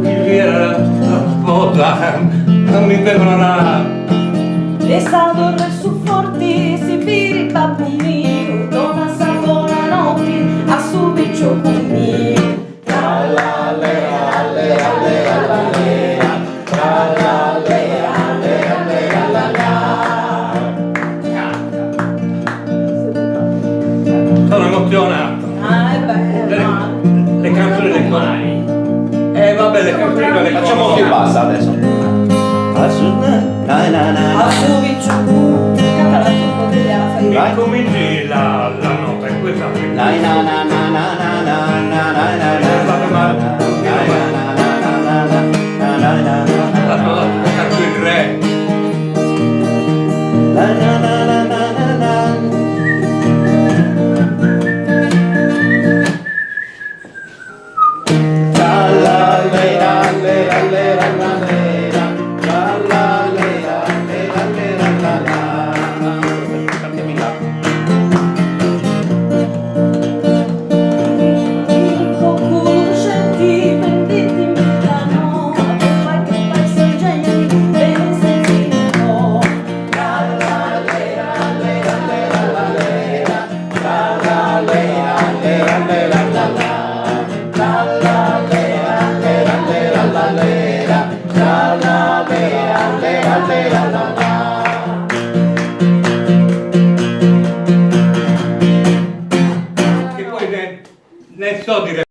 Riviera, boda, non mi perdona. E stato re su forti, si viri babbo mio, dona sa buonanotte, a su piccio con mio. Tra la lera, lera, lera, la lera, tra la lera, lera, lera, la la. Sono emozionato. Ah, è bello. Le canzoni le mai. Vabbè, le canzoni le Facciamo più bassa adesso. A su piccio con mio, canta la tua bottiglia alla Mi farina. cominci la nota, è questa. Na na na na na na na na na na na. Canto il re. Che poi ne so dire.